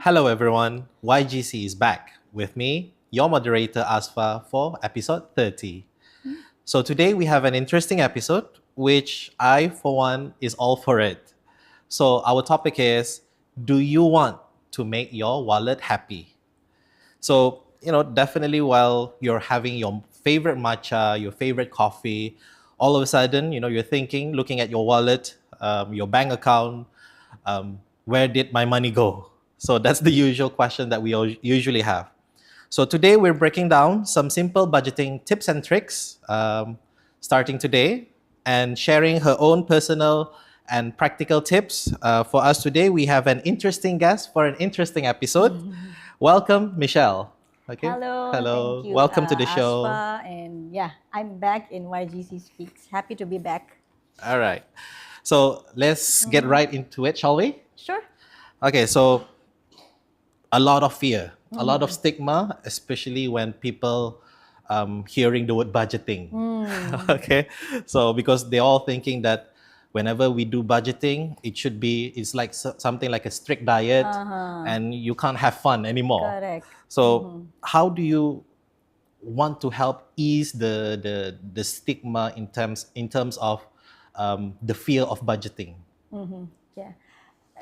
Hello, everyone. YGC is back with me, your moderator Asfa, for episode 30. So, today we have an interesting episode, which I, for one, is all for it. So, our topic is, do you want to make your wallet happy? So, definitely while you're having your favorite matcha, your favorite coffee, all of a sudden, you're thinking, looking at your wallet, your bank account, where did my money go? So that's the usual question that we all usually have. So today we're breaking down some simple budgeting tips and tricks, starting today, and sharing her own personal and practical tips. For us today, we have an interesting guest for an interesting episode. Welcome, Michelle. Okay. Hello, thank Hello. you, Welcome to the show. Aspa. And yeah, I'm back in YGC Speaks. Happy to be back. All right. So let's get right into it, shall we? Sure. Okay. So a lot of fear, a lot of stigma, especially when people hearing the word budgeting. Okay, so because they're all thinking that whenever we do budgeting, it's like something like a strict diet, and you can't have fun anymore. Correct. So how do you want to help ease the stigma in terms of the fear of budgeting? Yeah.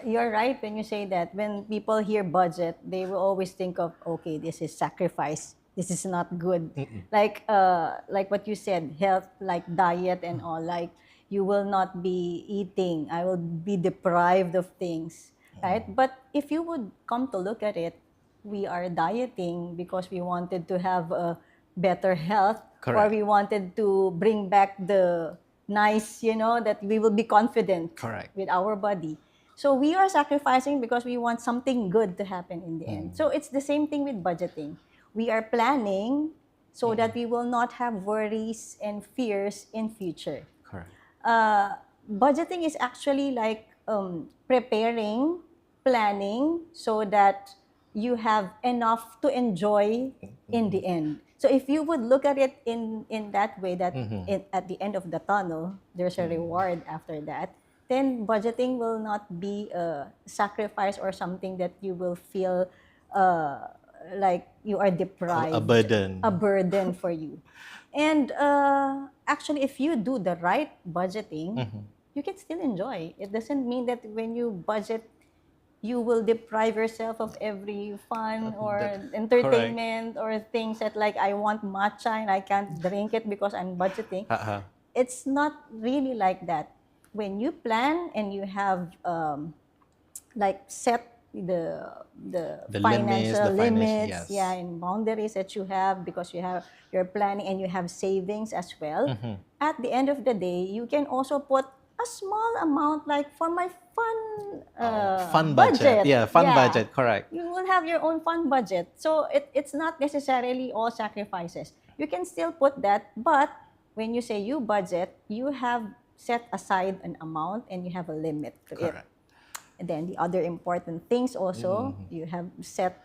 You're right when you say that when people hear budget, they will always think of, okay, this is sacrifice. This is not good. Like what you said, health, like diet and all, like you will not be eating. I will be deprived of things, right? But if you would come to look at it, we are dieting because we wanted to have a better health, or Correct. we wanted to bring back the nice, that we will be confident Correct. with our body. So we are sacrificing because we want something good to happen in the end. So it's the same thing with budgeting. We are planning so that we will not have worries and fears in future. Correct. Budgeting is actually like preparing, planning so that you have enough to enjoy in the end. So if you would look at it in that way, that at the end of the tunnel, there's a reward after that, then budgeting will not be a sacrifice or something that you will feel like you are deprived. A burden. A burden for you. And actually, if you do the right budgeting, you can still enjoy. It doesn't mean that when you budget, you will deprive yourself of every fun or entertainment or things that like I want matcha and I can't drink it because I'm budgeting. It's not really like that. When you plan and you have like set the financial limits, yes. and boundaries that you have because you're planning and you have savings as well. At the end of the day, you can also put a small amount like for my Fun budget. Yeah, fun Yeah. budget, correct. You will have your own fun budget. So it's not necessarily all sacrifices. You can still put that, but when you say you budget, you have set aside an amount and you have a limit to it. Correct. And then the other important things also, you have set,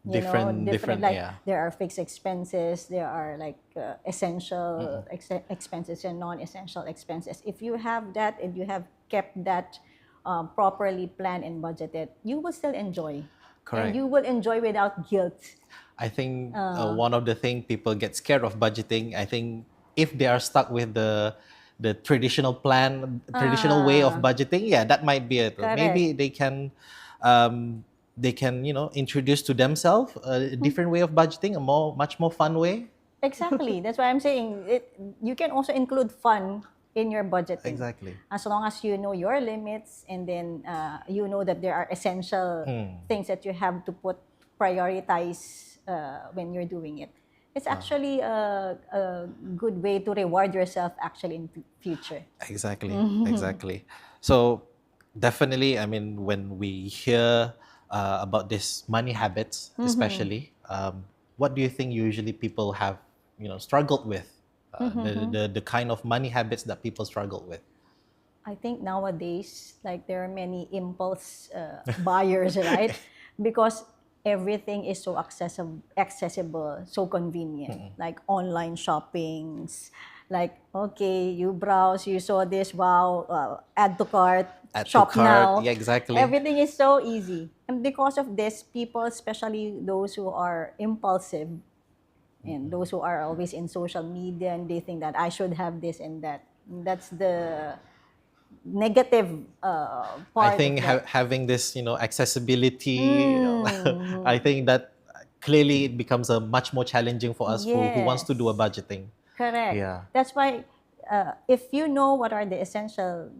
Different, like yeah. there are fixed expenses, there are like essential expenses and non-essential expenses. If you have that and you have kept that properly planned and budgeted, you will still enjoy. Correct. And you will enjoy without guilt. I think one of the things people get scared of budgeting, I think if they are stuck with the traditional plan, traditional way of budgeting, yeah, that might be it. Correct. Maybe they can introduce to themselves a different way of budgeting, much more fun way. Exactly. That's why I'm saying you can also include fun in your budgeting. Exactly. As long as you know your limits and then you know that there are essential things that you have to prioritize when you're doing it. It's actually a good way to reward yourself actually in future. Exactly, exactly. So definitely, I mean, when we hear about this money habits, especially, what do you think usually people have, struggled with? The kind of money habits that people struggle with. I think nowadays, like there are many impulse buyers, right? Because everything is so accessible, so convenient, like online shoppings, Like, okay, you browse, you saw this, wow, add to cart, Add to shop cart. now. Yeah, exactly. Everything is so easy. And because of this, people, especially those who are impulsive and those who are always in social media and they think that I should have this and that. That's the negative I part of think that. having this, accessibility, Mm, I think that clearly it becomes a much more challenging for us who wants to do a yes. budgeting. Correct. Yeah. That's why if you know what are the essential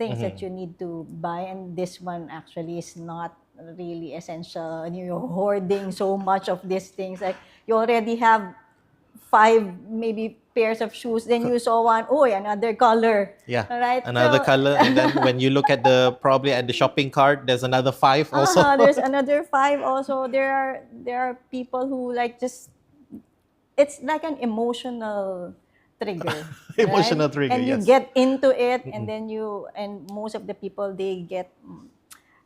things that you need to buy, and this one actually is not really essential, and you're hoarding so much of these things, like you already have five maybe pairs of shoes, then you saw one, oh, another color. Yeah. All right. Another So color, and then when you look at probably at the shopping cart, there's another five also. there's another five also. There are people who like just it's like an emotional trigger, right? Emotional trigger, And you yes. get into it, and then and most of the people they get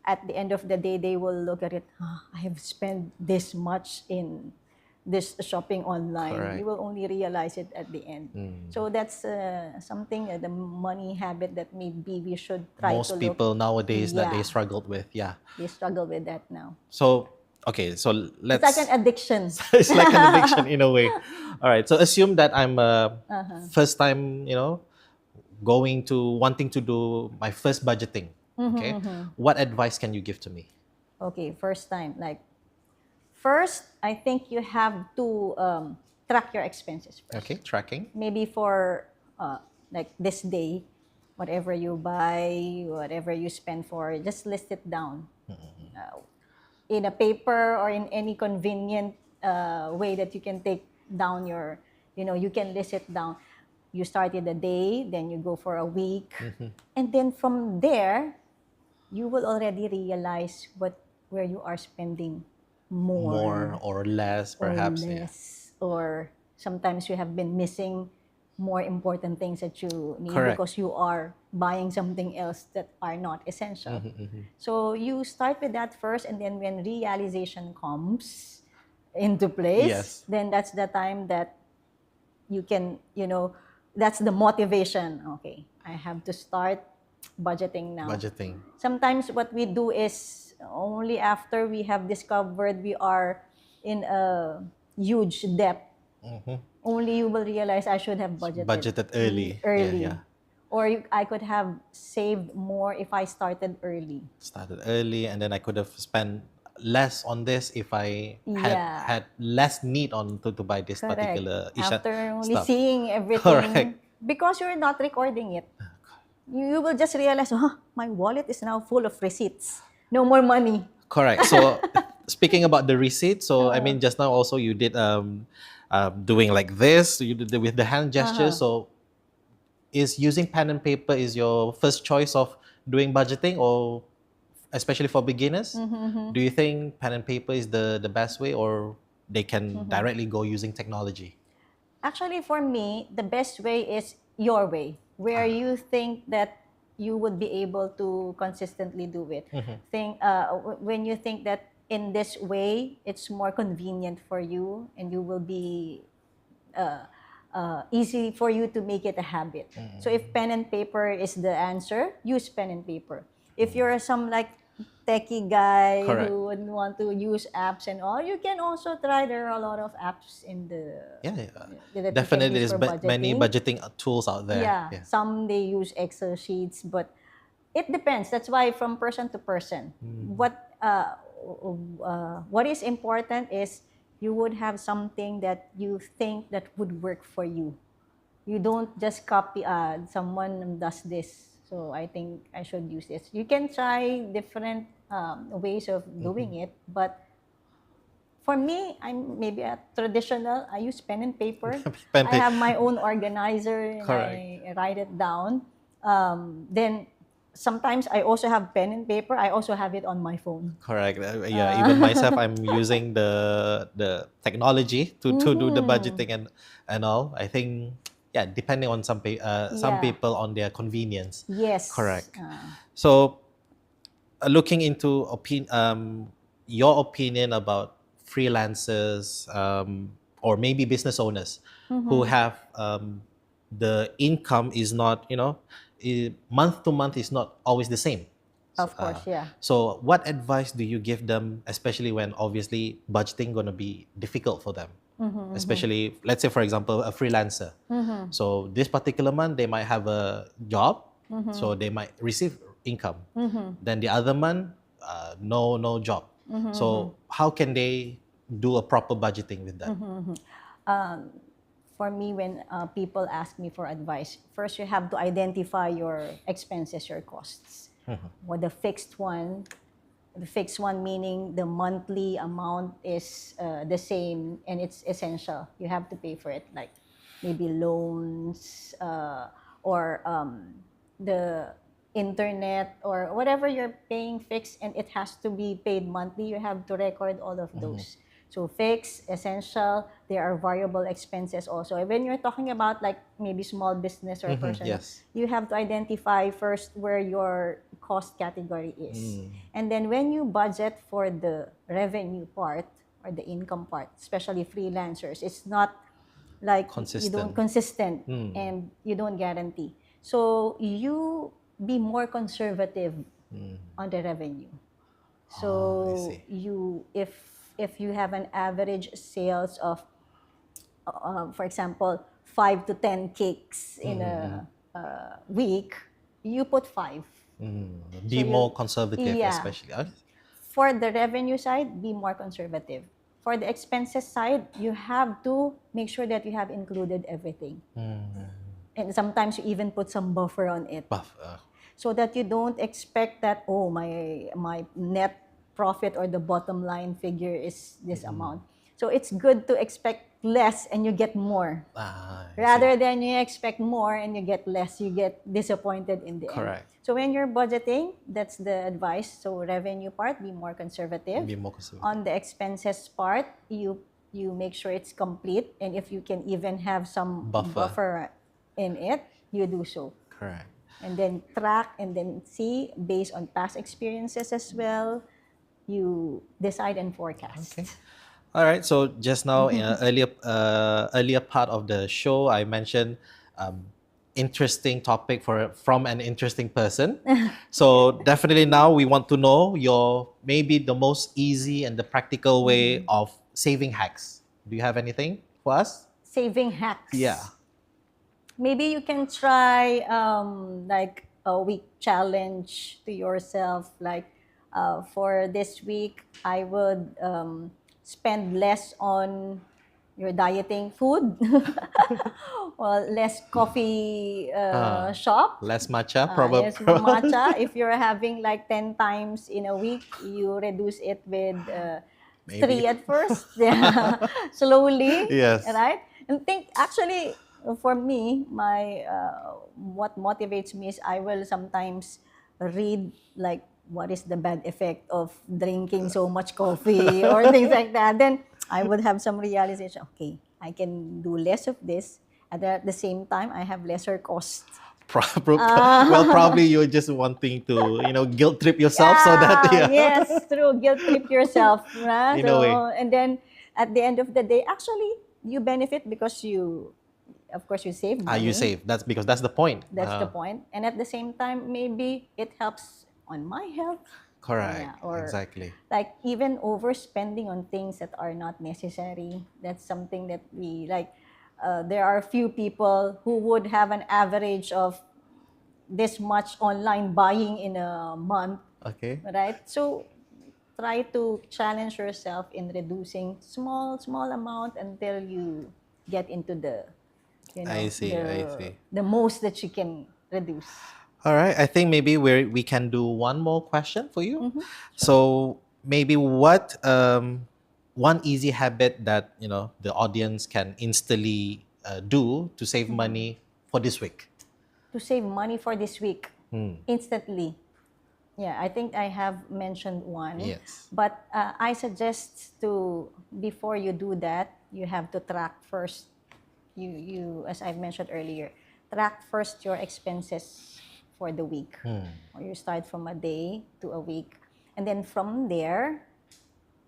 at the end of the day they will look at it. "Ah, I have spent this much in this shopping online. Correct. You will only realize it at the end. So that's something the money habit that maybe we should try to Most look. people nowadays that they Yeah. struggled with. Yeah. They struggle with that now. So, okay, so let's. It's like an addiction. It's like an addiction in a way. All right. So assume that I'm first time, wanting to do my first budgeting. Okay. What advice can you give to me? Okay, first time. Like, first, I think you have to track your expenses first. Okay, tracking. Maybe for like this day, whatever you buy, whatever you spend for, just list it down in a paper or in any convenient way that you can take down you can list it down. You started a day, then you go for a week, and then from there, you will already realize where you are spending More or less, or perhaps. Yeah. less, or sometimes you have been missing more important things that you need Correct. because you are buying something else that are not essential. So you start with that first, and then when realization comes into place, Yes. then that's the time that you can, that's the motivation. Okay, I have to start budgeting now. Budgeting. Sometimes what we do is only after we have discovered we are in a huge debt, only you will realize I should have Budgeted early. early. Yeah, yeah. Or I could have saved more if I started early. Started early, and then I could have spent less on this if I Yeah. had less need to buy this Correct. particular After only stuff. seeing everything, Correct. because you're not recording it, you will just realize, my wallet is now full of receipts. No more money. Correct. So, speaking about the receipt, so I mean, just now also you did doing like this. You did with the hand gesture. So, is using pen and paper is your first choice of doing budgeting, or especially for beginners? Do you think pen and paper is the best way, or they can directly go using technology? Actually, for me, the best way is your way, where you think that you would be able to consistently do it. When you think that in this way, it's more convenient for you and you will be easy for you to make it a habit. So if pen and paper is the answer, use pen and paper. If you're some like techie guy Correct. who would want to use apps and all, you can also try. There are a lot of apps in the Yeah, that you can definitely. use There's for many budgeting. budgeting tools out there. Yeah, some they use Excel sheets, but it depends. That's why from person to person. What is important is you would have something that you think that would work for you. You don't just copy someone does this, so I think I should use this. You can try different ways of doing it, but for me, I'm maybe a traditional. I use pen and paper. Pen, I have my own organizer and Correct. I write it down. Then sometimes I also have pen and paper. I also have it on my phone. Correct. Yeah, even myself, I'm using the technology to do the budgeting and all. I think, yeah, depending on some Yeah. people on their convenience. Yes. Correct. So, looking into your opinion about freelancers or maybe business owners who have the income is not, month to month is not always the same. Of course, yeah. So what advice do you give them, especially when obviously budgeting gonna be difficult for them? Especially, let's say for example, a freelancer. So this particular month they might have a job, so they might receive income. Then the other month, no job. So how can they do a proper budgeting with that? For me, when people ask me for advice, first you have to identify your expenses, your costs. What the fixed one meaning the monthly amount is the same and it's essential. You have to pay for it, like maybe loans or the internet or whatever you're paying fixed and it has to be paid monthly. You have to record all of those. So fixed, essential, there are variable expenses also. And when you're talking about like maybe small business or person, yes. you have to identify first where your cost category is. And then when you budget for the revenue part or the income part, especially freelancers, it's not like you don't consistent and you don't guarantee. So you be more conservative on the revenue. So you if you have an average sales of for example 5 to 10 cakes in a week, you put 5. Be more conservative, yeah. especially. For the revenue side, be more conservative. For the expenses side, you have to make sure that you have included everything. And sometimes you even put some buffer on it. So that you don't expect that, oh, my net profit or the bottom line figure is this amount. So it's good to expect less and you get more. Rather than you expect more and you get less, you get disappointed in the end. So when you're budgeting, that's the advice. So revenue part, be more conservative. Be more conservative. On the expenses part, you make sure it's complete, and if you can even have some buffer in it, you do so. Correct. And then track and then see based on past experiences as well. You decide and forecast. Okay. All right. So just now in an earlier part of the show, I mentioned interesting topic from an interesting person. So definitely now we want to know your maybe the most easy and the practical way of saving hacks. Do you have anything for us? Saving hacks. Yeah. Maybe you can try like a week challenge to yourself. Like for this week, I would spend less on your dieting food, well, less coffee shop. Less matcha, probably. Less matcha. If you're having like 10 times in a week, you reduce it with 3 at first. Yeah. Slowly. Yes. Right? And think, actually, for me, my what motivates me is I will sometimes read like what is the bad effect of drinking so much coffee or things like that. Then I would have some realization, okay, I can do less of this. And at the same time, I have lesser costs. Well, probably you're just wanting to, guilt trip yourself so that, Yes, true. Guilt trip yourself. Right? In a way. And then at the end of the day, actually, you benefit because of course, you save money. You save. That's because that's the point. That's the point. And at the same time, maybe it helps on my health. Correct. Yeah, or exactly. Like even overspending on things that are not necessary. That's something that we like. There are few people who would have an average of this much online buying in a month. Okay. Right? So try to challenge yourself in reducing small amount until you get into the I see. the most that you can reduce. All right. I think maybe we can do one more question for you. So maybe what one easy habit that the audience can instantly do to save money for this week? To save money for this week instantly. Yeah, I think I have mentioned one. Yes. But I suggest before you do that, you have to track first. You as I've mentioned earlier, track first your expenses for the week. Or you start from a day to a week. And then from there,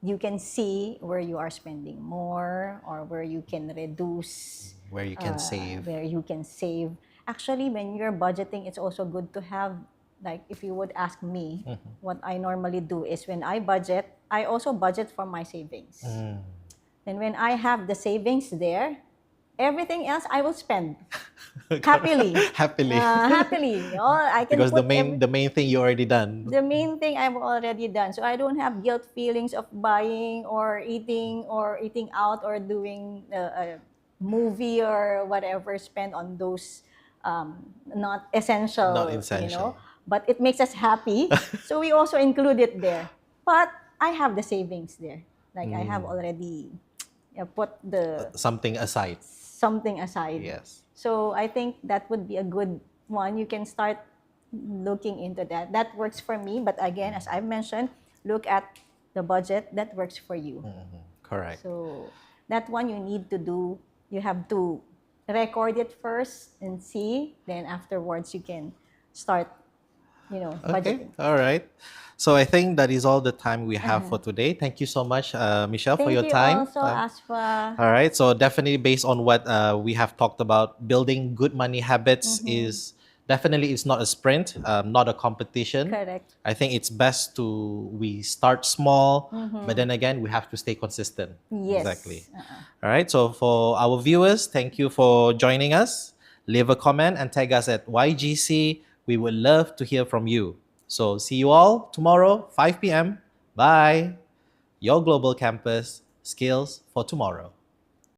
you can see where you are spending more or where you can reduce, Where you can save. where you can save. Actually, when you're budgeting, it's also good to have, like, if you would ask me, what I normally do is when I budget, I also budget for my savings. And when I have the savings there, everything else I will spend happily. Happily. Happily. I can Because put the main thing you already done. the main thing I've already done. So I don't have guilt feelings of buying or eating out or doing a movie or whatever spent on those not essential, Not essential. but it makes us happy. So we also include it there. But I have the savings there. Like I have already put the Something aside. something aside. Yes. So I think that would be a good one. You can start looking into that. That works for me. But again, as I've mentioned, look at the budget that works for you. Correct. So that one you need to do. You have to record it first and see. Then afterwards you can start, Okay. budgeting. All right. So I think that is all the time we have for today. Thank you so much, Michelle, for your time. Thank you also, Asfa. All right. So definitely based on what we have talked about, building good money habits is definitely it's not a sprint, not a competition. Correct. I think it's best we start small, but then again we have to stay consistent. Yes. Exactly. All right. So for our viewers, thank you for joining us. Leave a comment and tag us at YGC. We would love to hear from you. So see you all tomorrow, 5 p.m. Bye. Your Global Campus, Skills for Tomorrow.